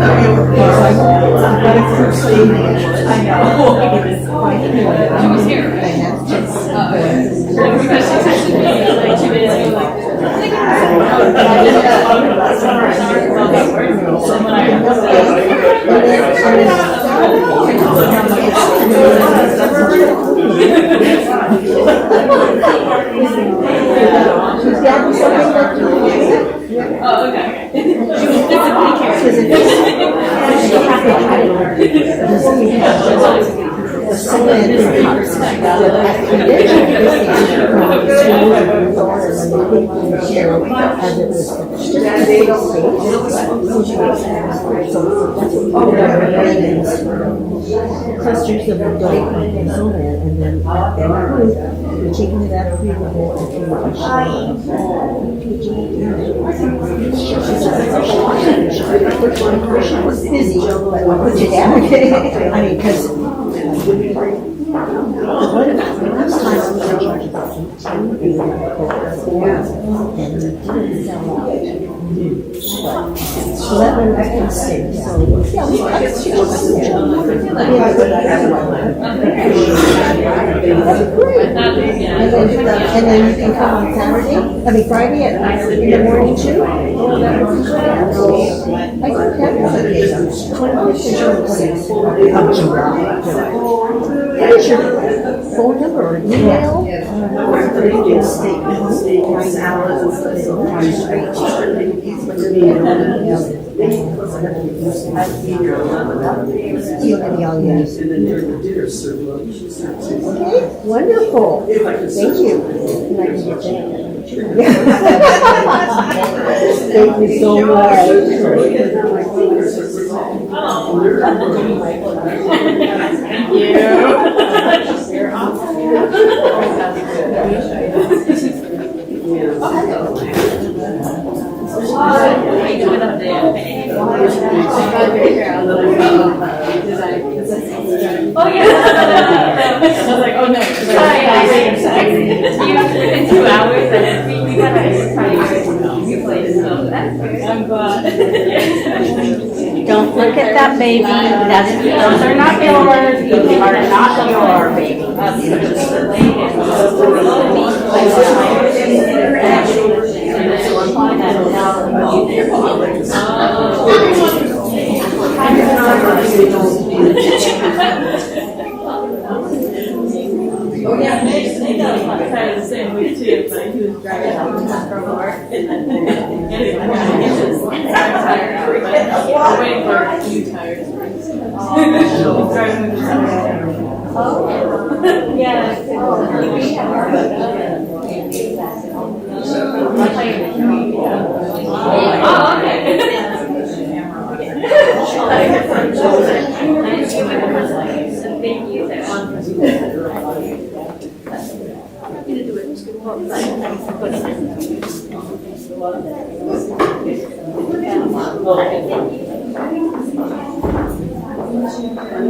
She was here, right? Because she texted me like 2 days ago, like, oh, okay. She was physically clusters of adult and so there, and then we're taking it out of the bowl and she was busy, but put it down. I mean, because last time I was in charge about 18 and we didn't sell out. So that one was in state. So yeah, she was great. And then you can come on Saturday, I mean Friday in the morning too. Oh, that would be great. I could have one of these. 25th of July. What is your phone number or email? Okay, wonderful. Thank you. Thank you so much. Thank you. You're awesome. Oh yeah. I was like, oh no. Within 2 hours, and we got a replay, so that's good. I'm glad. Don't look at that baby. Those are not yours. These are not your baby. Oh yeah, Nate got kind of the same way too, but he was driving home from work and then getting his tire out, but we're waiting for new tires first. Driving with his tires. Oh, yeah. Oh, okay. Thank you.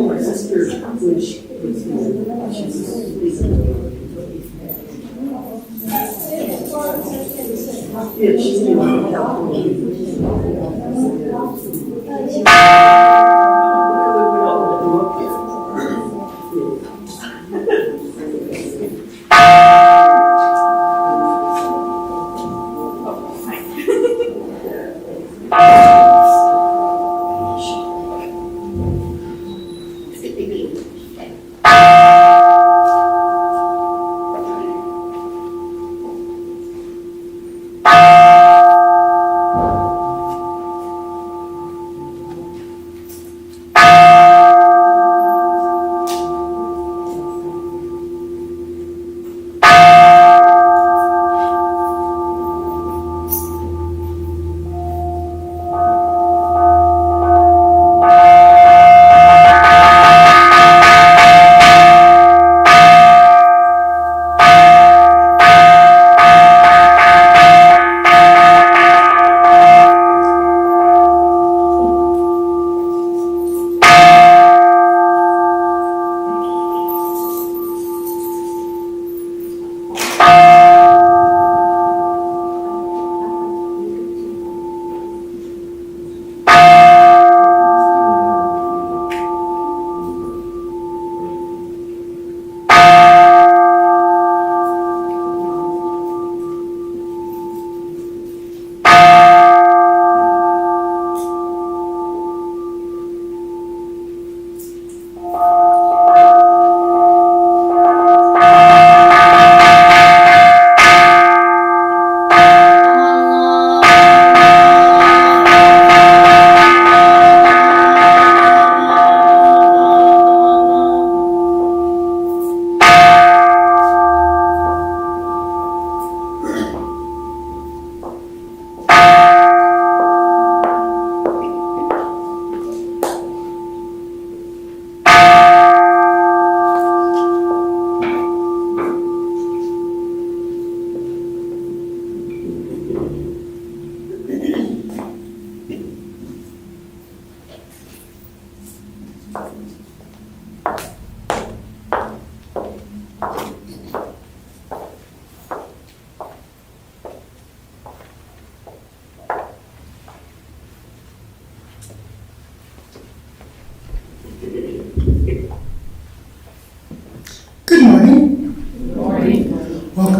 My sister, when she was yeah, she's in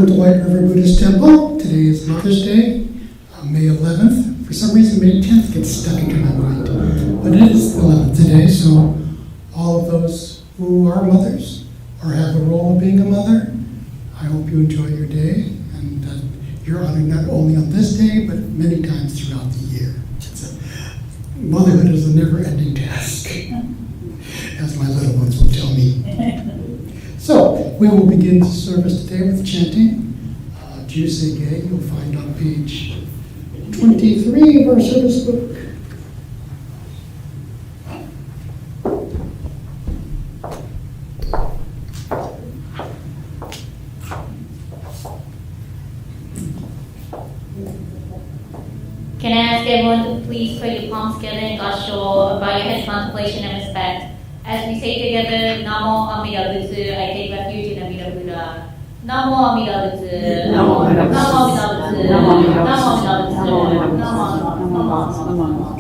Welcome to White River Buddhist Temple. Today is Mother's Day, May 11th. For some reason, May 10th gets stuck into my mind. But it is the 11th today, so all of those who are mothers or have the role of being a mother, I hope you enjoy your day and you're honored not only on this day, but many times throughout the year. Motherhood is a never-ending task, as my little ones will tell me. So, we will begin the service today with chanting. Jusei Gay, you'll find on page 23 of our service book. Can I ask everyone to please put your palms together and God show by your heads contemplation and respect. As we say together, Namo Amida Butsu, I take refuge in Amida Buddha. Namo Amida Butsu. Namo Amida Butsu. Namo Amida Butsu. Namo Amida Butsu. Namo Amida Butsu. Namo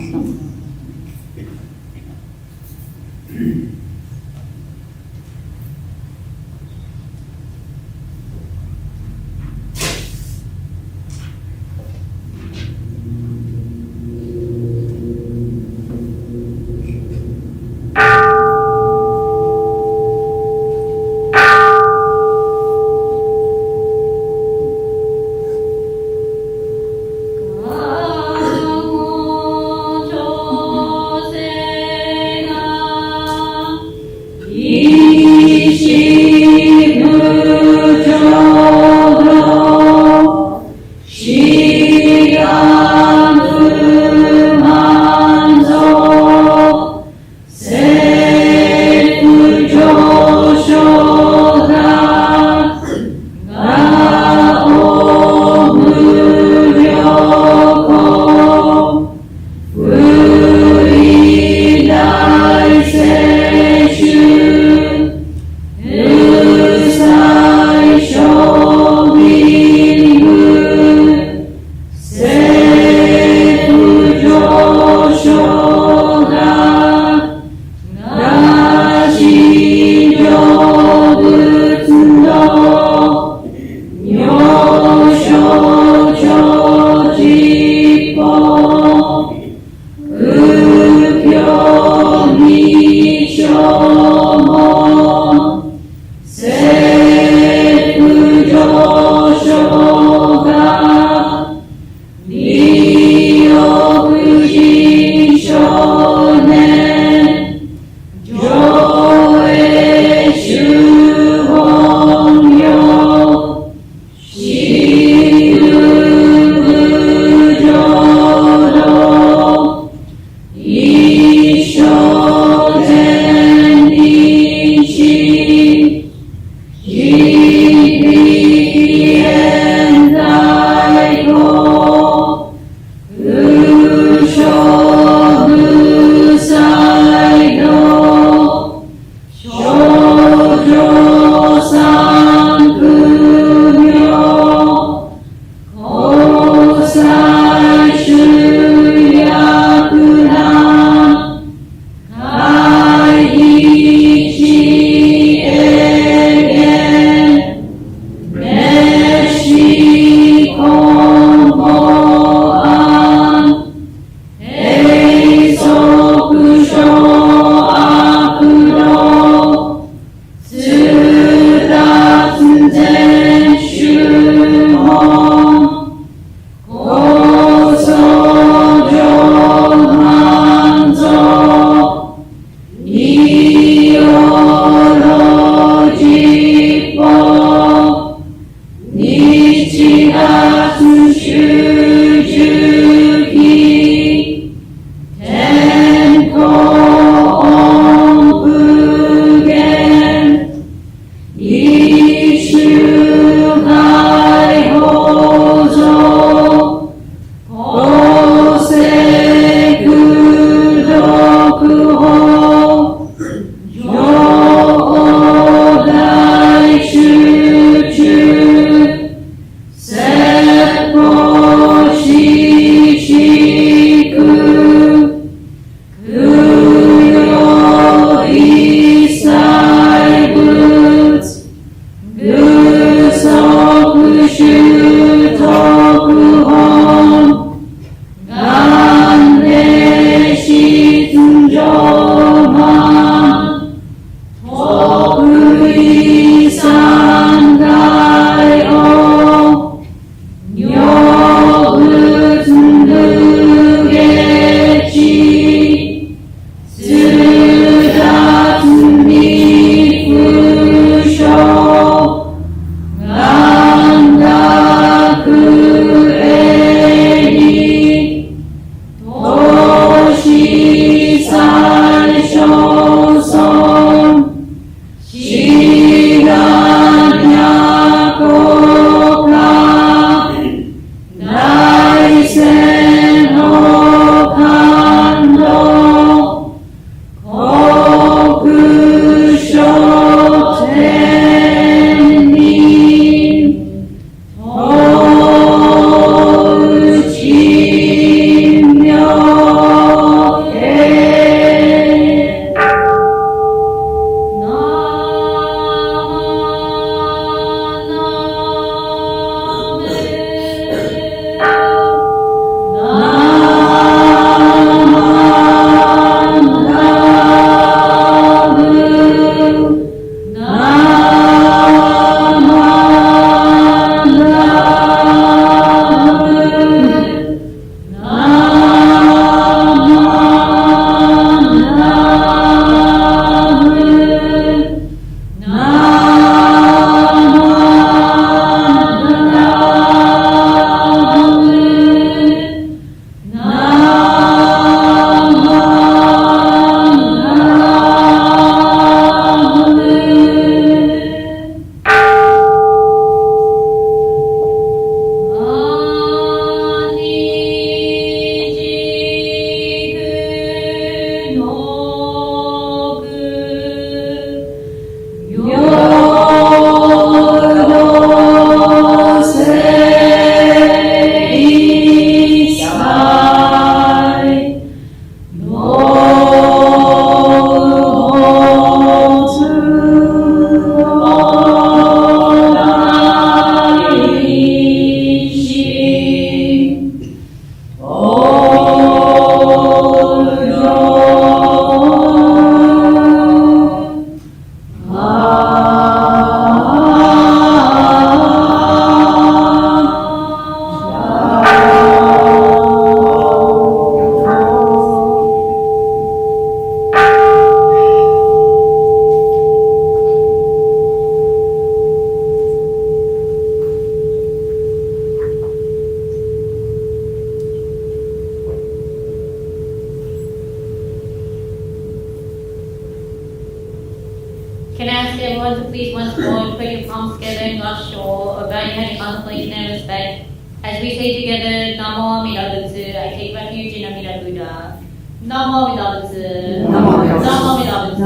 Can I ask everyone to please once more put your palms together and God show about your head in contemplation and respect. As we say together, Namo Amida Butsu, I take refuge in Amida Buddha. Namo Amida Butsu. Namo Amida Butsu.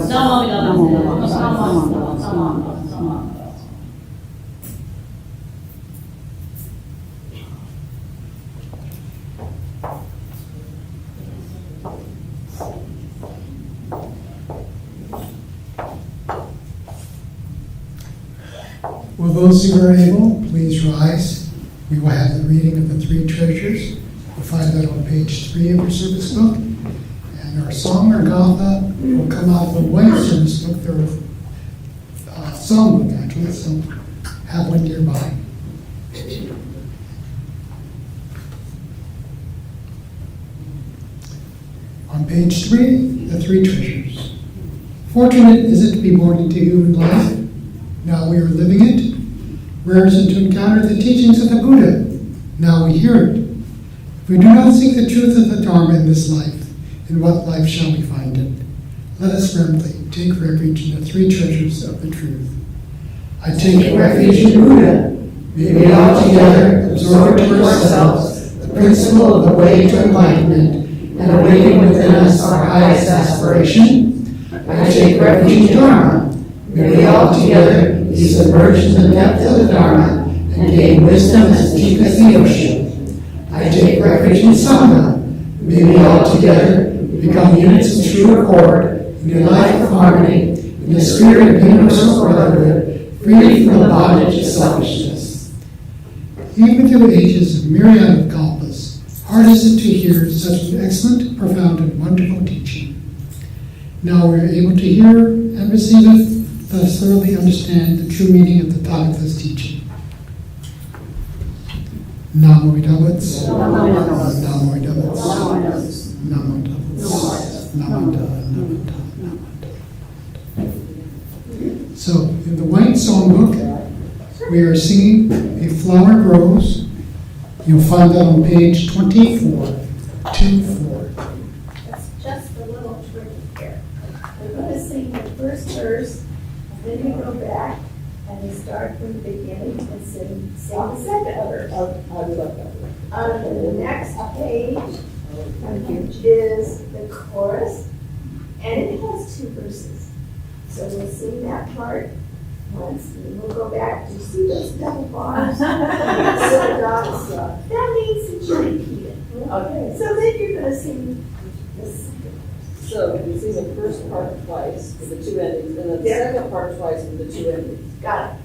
Namo Amida Butsu. Namo. Will those who are able, please rise. We will have the reading of the three treasures. You'll find that on page 3 of your service book. And our song or gatha will come out of the white service book. They're song book, actually, so have one nearby. On page 3, the three treasures. Fortunate is it to be born into human life. Now we are living it. Rare is it to encounter the teachings of the Buddha. Now we hear it. If we do not seek the truth of the Dharma in this life, in what life shall we find it? Let us firmly take refuge in the three treasures of the truth. I take refuge in Buddha. May we all together absorb into ourselves the principle of the way to enlightenment and awaken within us our highest aspiration. I take refuge in Dharma. May we all together be submerged in the depth of the Dharma and gain wisdom as deep as the ocean. I take refuge in Sangha. May we all together become units of true accord in a life of harmony, in the spirit of universal brotherhood, free from the bondage of selfishness. Even through ages of myriad of kalpas, hard is it to hear such an excellent, profound, and wonderful teaching. Now we are able to hear and receive it, thus thoroughly understand the true meaning of the Tathagata's teaching. Namo Buddhaya. Namo Buddhaya. Namo Buddhaya. Namo Buddhaya. So, in the White Songbook, we are singing A Flower Grows. You'll find that on page 24. 2-4. It's just a little trick here. We're going to sing the first verse, then we go back and we start from the beginning and sing the second verse. On the next page is the chorus, and it has 2 verses. So we'll sing that part once, and then we'll go back to see those double bars. That means that you repeat it. Okay. So then you're going to sing the second verse. So you sing the first part twice with the 2 endings, and then the second part twice with the 2 endings. Got it.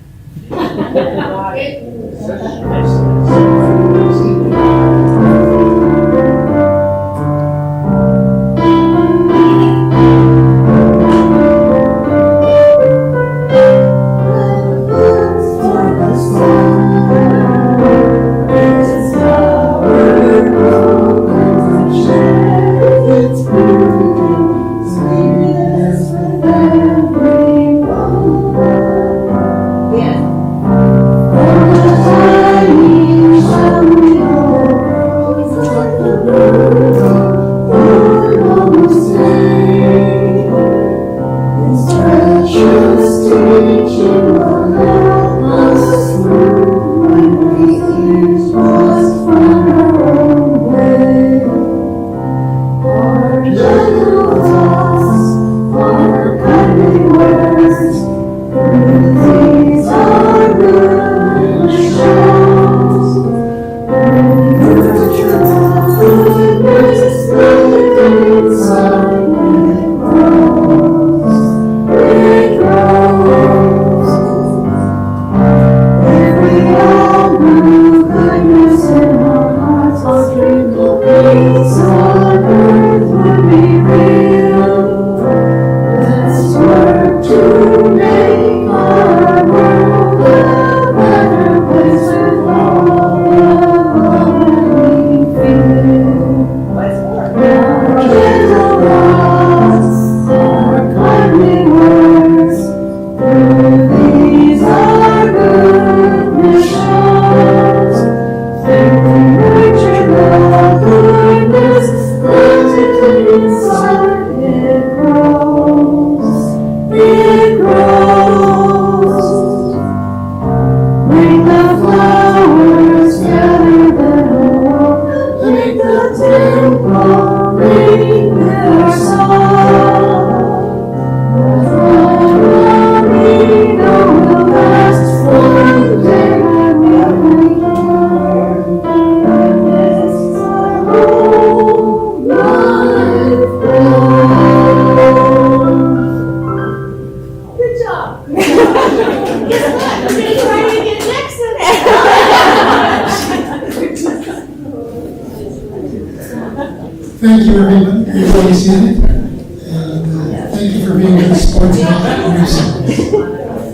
Thank you, everyone, for listening, and thank you for being good sports about yourselves.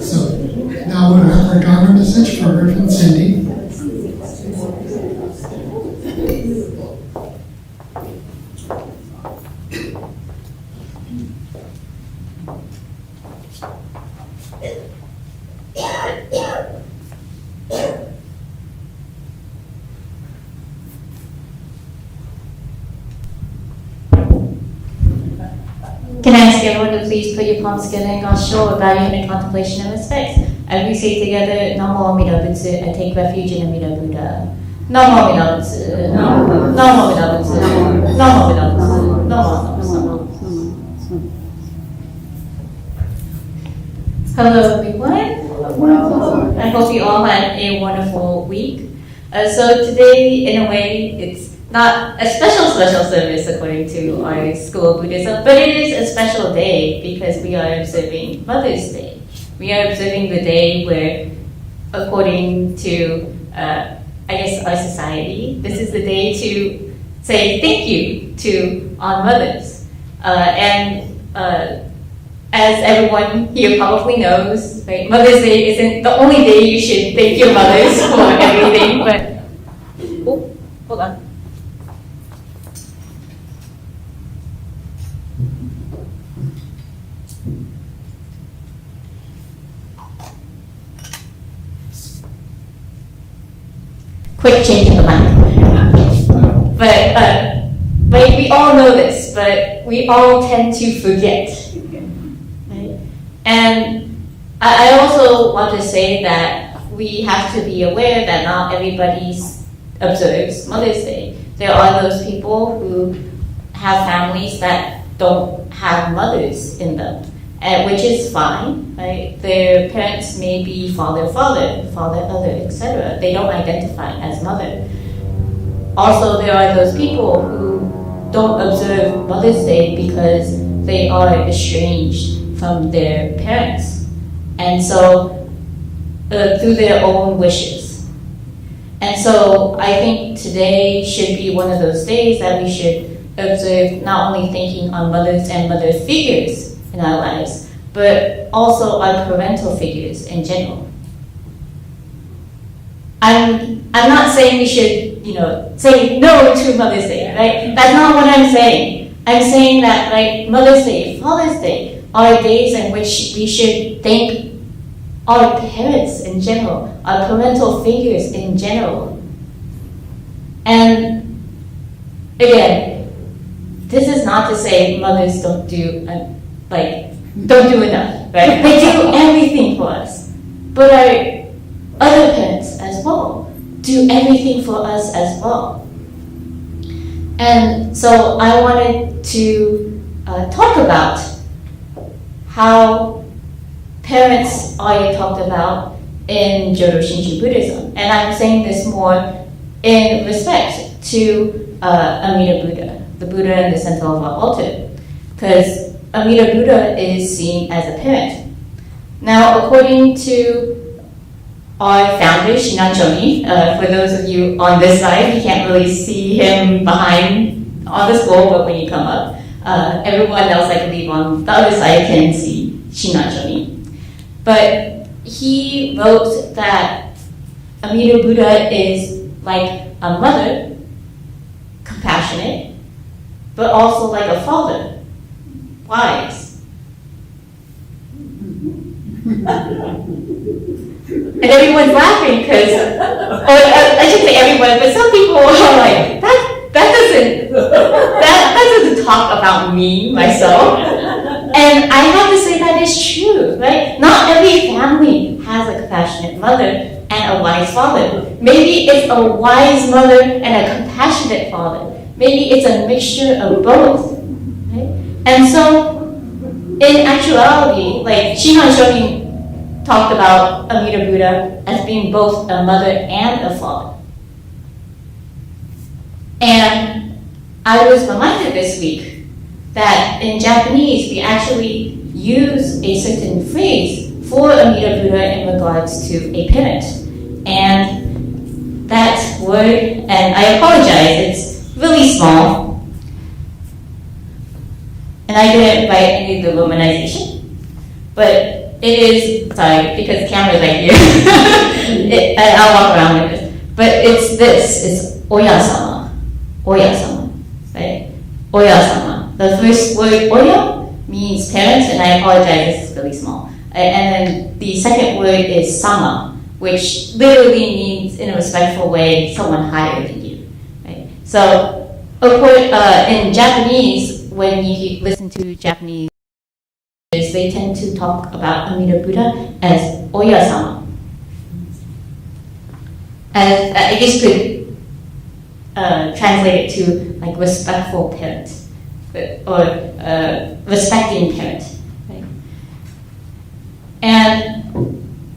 So now we'll have our government message for Reverend Cindy. Can I ask everyone to please put your palms together and God's show of value and contemplation and respect? As we say together, Namo Amida Butsu, I take refuge in Amida Buddha. Namo Amida Butsu, Namo Amida Butsu, Namo Amida Butsu, Namo. Hello everyone. I hope you all had a wonderful week. So today, in a way, it's not a special service according to our school of Buddhism, but it is a special day because we are observing Mother's Day. We are observing the day where, according to, our society, this is the day to say thank you to our mothers. As everyone here probably knows, right, Mother's Day isn't the only day you should thank your mothers for everything, but, oh, hold on. Quick change of the mind. But we all know this, but we all tend to forget. Right? And I also want to say that we have to be aware that not everybody observes Mother's Day. There are those people who have families that don't have mothers in them, which is fine, right? Their parents may be father, other, etc. They don't identify as mother. Also, there are those people who don't observe Mother's Day because they are estranged from their parents, and so through their own wishes. And so I think today should be one of those days that we should observe not only thinking on mothers and mother figures in our lives, but also our parental figures in general. I'm not saying we should, say no to Mother's Day, right? That's not what I'm saying. I'm saying that, like, Mother's Day, Father's Day are days in which we should thank our parents in general, our parental figures in general. And again, this is not to say mothers don't do enough, right? They do everything for us. But our other parents as well do everything for us as well. And so I wanted to talk about how parents are talked about in Jodo Shinshu Buddhism. And I'm saying this more in respect to Amida Buddha, the Buddha in the center of our altar. Because Amida Buddha is seen as a parent. Now, according to our founder, Shinan Chomi, for those of you on this side, you can't really see him behind on the scroll, but when you come up, everyone else, I believe, on the other side can see Shinan Chomi. But he wrote that Amida Buddha is like a mother, compassionate, but also like a father, wise. And everyone's laughing because, I shouldn't say everyone, but some people are like, that doesn't talk about me, myself. And I have to say that is true, right? Not every family has a compassionate mother and a wise father. Maybe it's a wise mother and a compassionate father. maybe it's a mixture of both. Right? And so, in actuality, like Shihan Shonin talked about Amida Buddha as being both a mother and a father. And I was reminded this week that in Japanese we actually use a certain phrase for Amida Buddha in regards to a parent. And that word, and I apologize, it's really small. And I didn't write any of the romanization, but it is, sorry, because the camera's right here. I'll walk around with it. But it's this, it's Oya-sama. Oya-sama, right? Oya-sama. The first word, Oya, means parents, and I apologize, this is really small. And then the second word is sama, which literally means, in a respectful way, someone higher than you. Right? So, in Japanese, when you listen to Japanese, they tend to talk about Amida Buddha as Oya-sama. And I guess could translate it to like respectful parent, or respecting parent. Right? And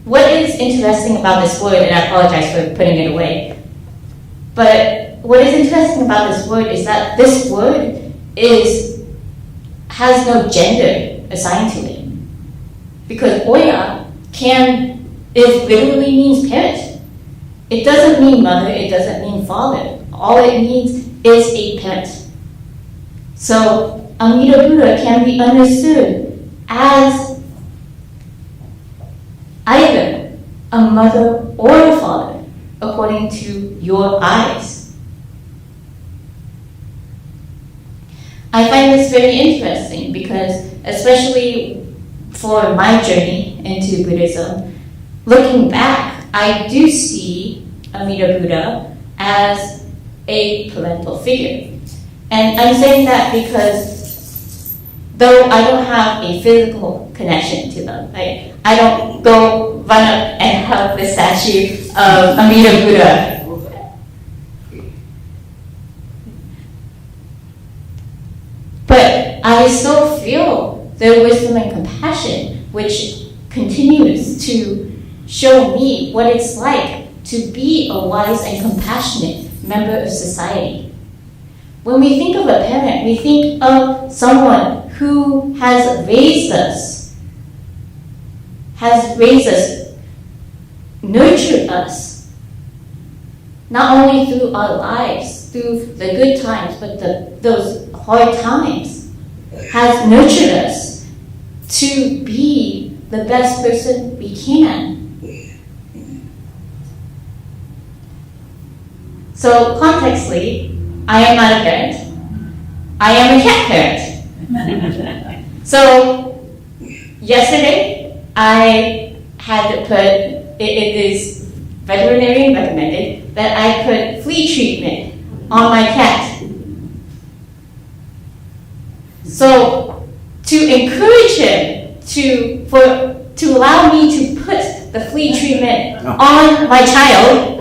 what is interesting about this word, and I apologize for putting it away, but what is interesting about this word is that this word has no gender assigned to it. Because Oya literally means parent. It doesn't mean mother, it doesn't mean father. All it means is a parent. So Amida Buddha can be understood as either a mother or a father, according to your eyes. I find this very interesting because, especially for my journey into Buddhism, looking back, I do see Amida Buddha as a parental figure. And I'm saying that because though I don't have a physical connection to them, right? I don't go run up and hug the statue of Amida Buddha. But I still feel their wisdom and compassion, which continues to show me what it's like to be a wise and compassionate member of society. When we think of a parent, we think of someone who has raised us, nurtured us, not only through our lives, through the good times, but those hard times, has nurtured us to be the best person we can. So, contextually, I am not a parent. I am a cat parent. So, yesterday, I had to put, it is veterinarian recommended, that I put flea treatment on my cat. So, to encourage him to allow me to put the flea treatment on my child,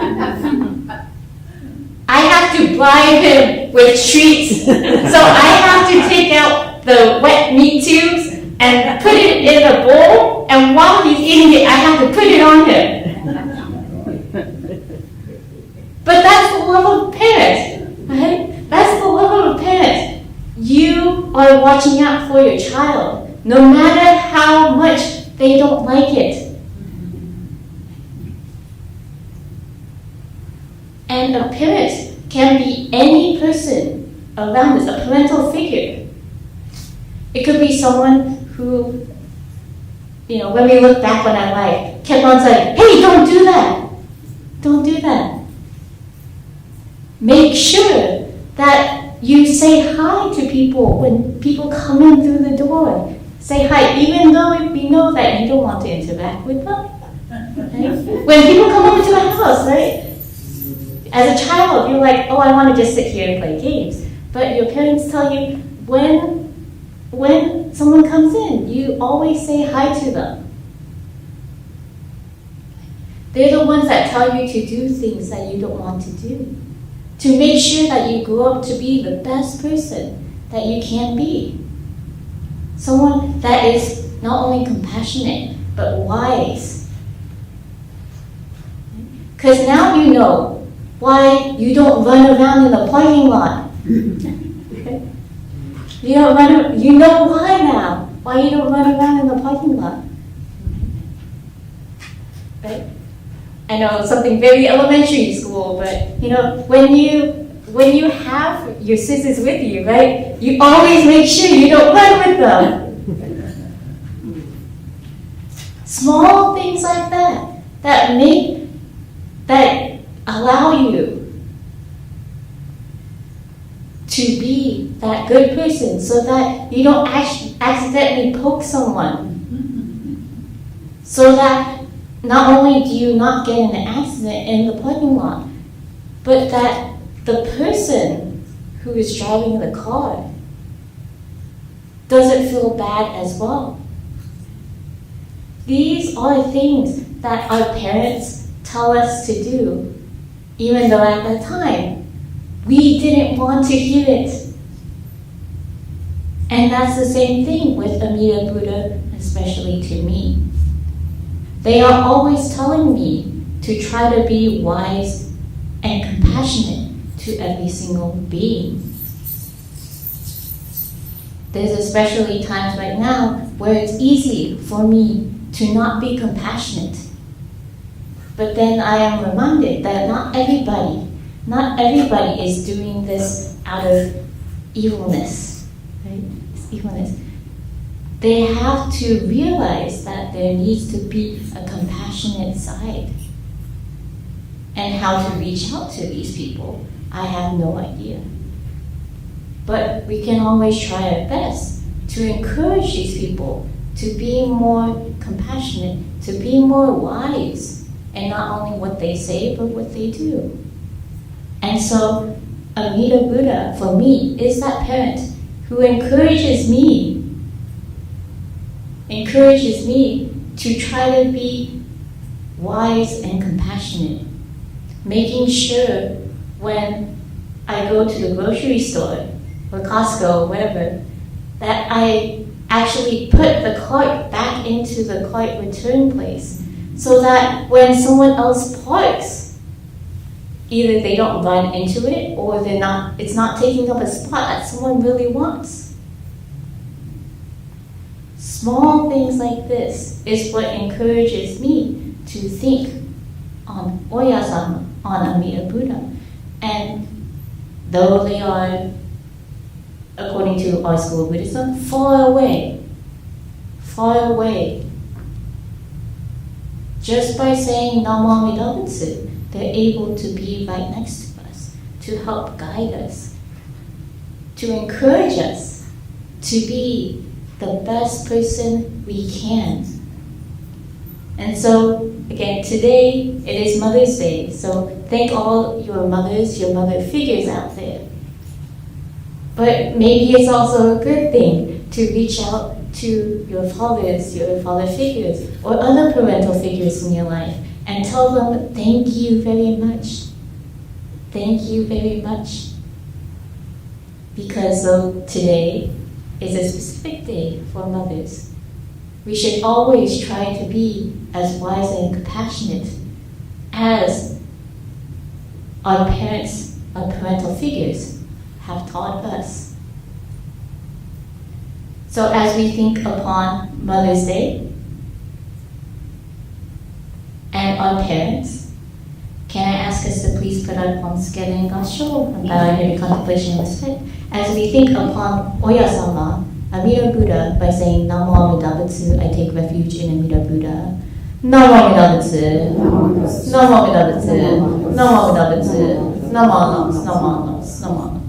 I have to bribe him with treats. So I have to take out the wet meat tubes and put it in a bowl, and while he's eating it, I have to put it on him. But that's the love of parents, right? That's the love of a parent. You are watching out for your child, no matter how much they don't like it. And a parent can be any person around us, a parental figure. It could be someone who, when we look back on our life, kept on saying, hey, don't do that. Don't do that. Make sure that you say hi to people when people come in through the door. Say hi, even though we know that you don't want to interact with them. Right? When people come over to our house, right? As a child, you're like, oh, I want to just sit here and play games. But your parents tell you, when someone comes in, you always say hi to them. They're the ones that tell you to do things that you don't want to do. to make sure that you grow up to be the best person that you can be. Someone that is not only compassionate, but wise. Because now you know why you don't run around in the parking lot. You know why now, why you don't run around in the parking lot. Right? I know something very elementary school, but when you have your sisters with you, right, you always make sure you don't run with them. Small things like that allow you to be that good person, so that you don't accidentally poke someone. So that not only do you not get in an accident in the parking lot, but that the person who is driving the car doesn't feel bad as well. These are things that our parents tell us to do, even though at the time we didn't want to hear it. And that's the same thing with Amida Buddha, especially to me. They are always telling me to try to be wise and compassionate to every single being. There's especially times right now where it's easy for me to not be compassionate. But then I am reminded that not everybody is doing this out of evilness, right? It's evilness. They have to realize that there needs to be a compassionate side. And how to reach out to these people, I have no idea. But we can always try our best to encourage these people to be more compassionate, to be more wise, and not only what they say, but what they do. And so, Amida Buddha, for me, is that parent who encourages me to try to be wise and compassionate, making sure when I go to the grocery store or Costco or whatever, that I actually put the cart back into the cart return place, so that when someone else parks, either they don't run into it or it's not taking up a spot that someone really wants. Small things like this is what encourages me to think on Oyasama, on Amida Buddha. And though they are, according to our school of Buddhism, far away, just by saying Namo Amida Butsu, they're able to be right next to us, to help guide us, to encourage us to be the best person we can. And so, again, today it is Mother's Day, so thank all your mothers, your mother figures out there. But maybe it's also a good thing to reach out to your fathers, your father figures, or other parental figures in your life, and tell them, thank you very much. Thank you very much. Because though today is a specific day for mothers, we should always try to be as wise and compassionate as our parents, our parental figures have taught us. So as we think upon Mother's Day and our parents, can I ask us to please put our palms together in Gasho and bow our head in contemplation and respect as we think upon Oyasama, Amida Buddha, by saying Namo Amida Butsu, I take refuge in Amida Buddha. Namo Amida Butsu, Namo Amida Butsu, Namo Amida Butsu, Namo Nos, Namo Nos, Namo Nos.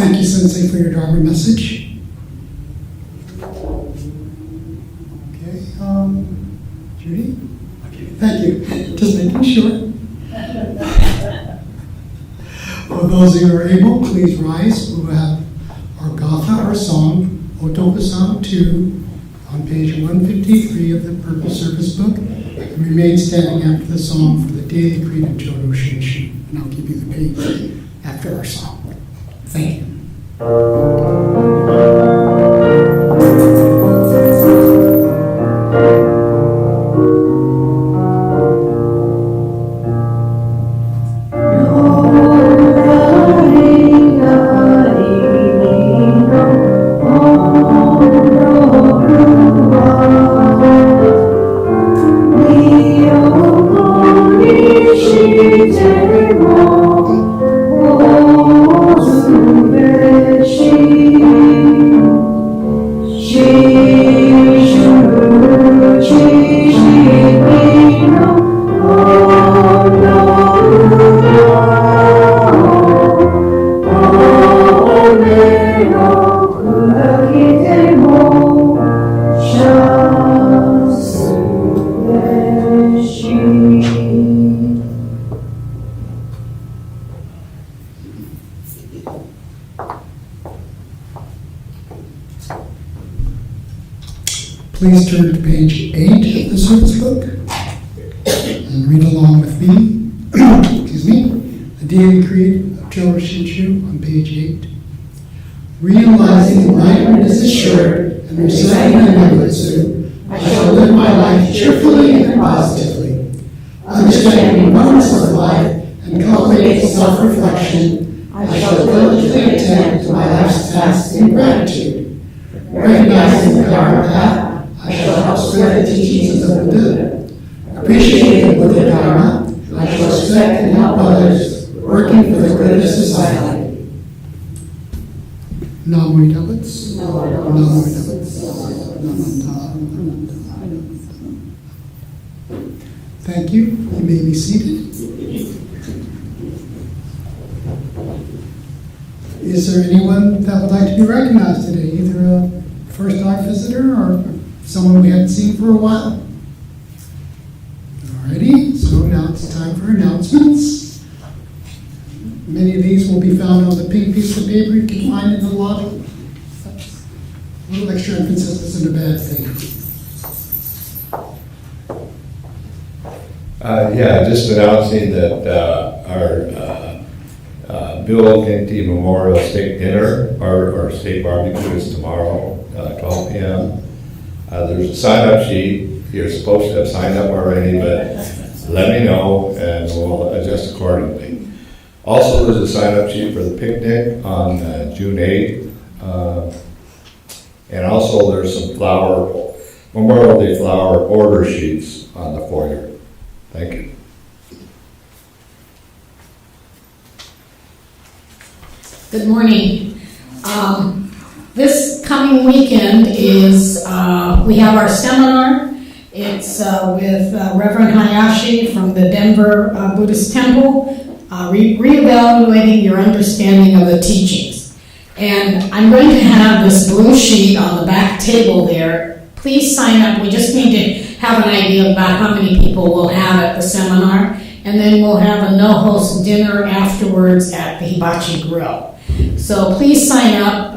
Thank you, Sensei, for your Dharma message. Okay, Judy? Okay, thank you. Just making sure. For those of you who are able, please rise. We will have our Gatha, our song, Otoba-san 2, on page 153 of the Purple Service Book, and remain standing after the song for the daily creed of Jodo Shinshu. And I'll give you the page after our song. Thank you. Please turn to page 8 of the service book and read along with me. Excuse me. The Daily Creed of Jodo Shinshu on page 8. Realizing enlightenment is assured and reciting the Nembutsu, I shall live my life cheerfully and positively. Understanding the oneness of life and cultivating self-reflection, I shall diligently attend to my life's tasks in gratitude. Recognizing the Dharma path, I shall help spread the teachings of the Buddha. Appreciating the Buddha Dharma, I shall respect and help others, working for the good of society. Namo Tabbats. Namo Tabbats. Thank you. You may be seated. Is there anyone that would like to be recognized today? Either a first-time visitor or someone we haven't seen for a while? Alrighty, so now it's time for announcements. Many of these will be found on the pink piece of paper you can find in the lobby. A little extra emphasis isn't a bad thing. Just announcing that our Bill Kennedy Memorial Steak Dinner or steak barbecue is tomorrow, 12 p.m. There's a sign-up sheet. You're supposed to have signed up already, but let me know and we'll adjust accordingly. Also, there's a sign-up sheet for the picnic on June 8th. And also there's some Memorial Day flower order sheets on the foyer. Thank you. Good morning. This coming weekend is, we have our seminar. It's with Reverend Hayashi from the Denver Buddhist Temple, reevaluating your understanding of the teachings. And I'm going to have this blue sheet on the back table there. Please sign up. We just need to have an idea about how many people we'll have at the seminar. And then we'll have a no-host dinner afterwards at the Hibachi Grill. So please sign up.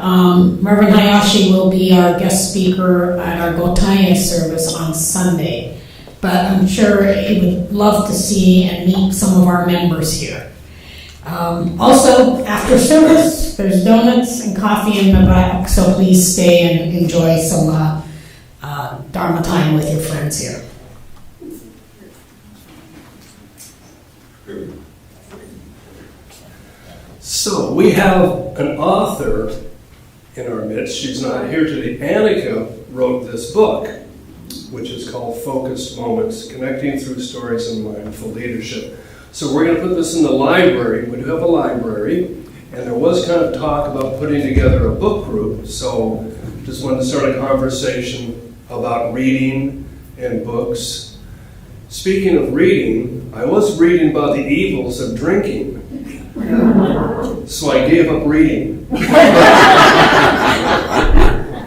Reverend Hayashi will be our guest speaker at our Gotaya service on Sunday. But I'm sure he would love to see and meet some of our members here. Also, after service, there's donuts and coffee in the back, so please stay and enjoy some Dharma time with your friends here. So we have an author in our midst. She's not here today. Annika wrote this book, which is called Focused Moments, Connecting Through Stories and Mindful Leadership. So we're going to put this in the library. We do have a library, and there was kind of talk about putting together a book group. So just wanted to start a conversation about reading and books. Speaking of reading, I was reading about the evils of drinking. So I gave up reading.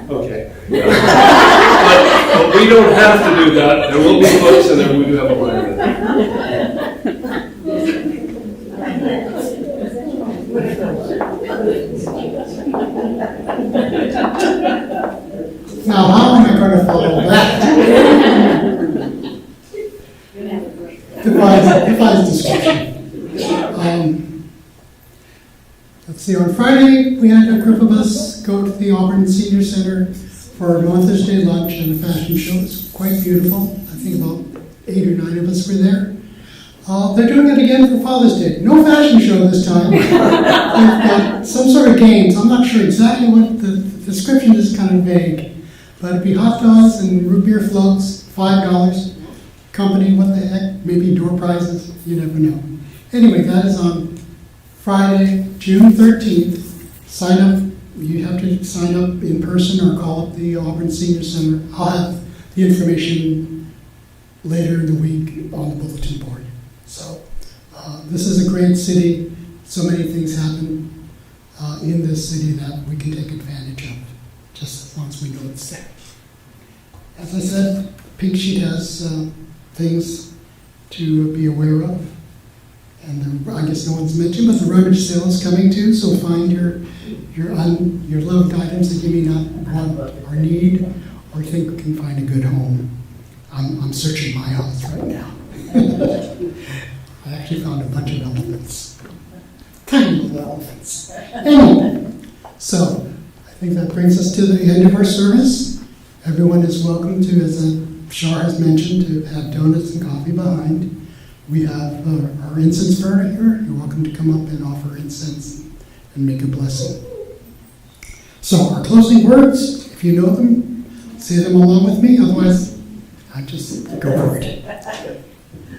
Okay. But we don't have to do that. There will be books and then we do have a library. Now, how am I going to follow that? Defies description. Let's see, on Friday, we had a group of us go to the Auburn Senior Center for Mother's Day lunch and a fashion show. It was quite beautiful. I think about 8 or 9 of us were there. They're doing it again for Father's Day. No fashion show this time. They've got some sort of games. I'm not sure exactly what the description is, kind of vague. But it'd be hot dogs and root beer floats, $5. Company, what the heck? Maybe door prizes. You never know. Anyway, that is on Friday, June 13th. Sign up. You have to sign up in person or call up the Auburn Senior Center. I'll have the information later in the week on the bulletin board. So this is a great city. So many things happen in this city that we can take advantage of, just as long as we know it's there. As I said, Pink Sheet has things to be aware of. And I guess no one's mentioned, but the rummage sale is coming too. So find your loved items that you may not want or need, or think can find a good home. I'm searching my house right now. I actually found a bunch of elephants, tiny little elephants. Anyway, so I think that brings us to the end of our service. Everyone is welcome to, as Shar has mentioned, to have donuts and coffee behind. We have our incense burner here. You're welcome to come up and offer incense and make a blessing. So our closing words, if you know them, say them along with me. Otherwise, I just go for it.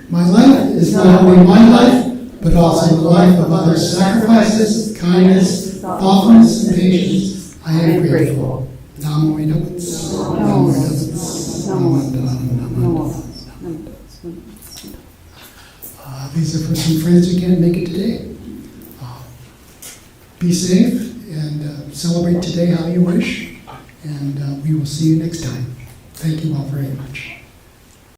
My life is not only my life, but also the life of others' sacrifices, kindness, thoughtfulness, and patience. I am grateful. Namo Idabats. Namo Idabats. Namo Idabats. These are for some friends who can't make it today. Be safe and celebrate today how you wish. And we will see you next time. Thank you all very much.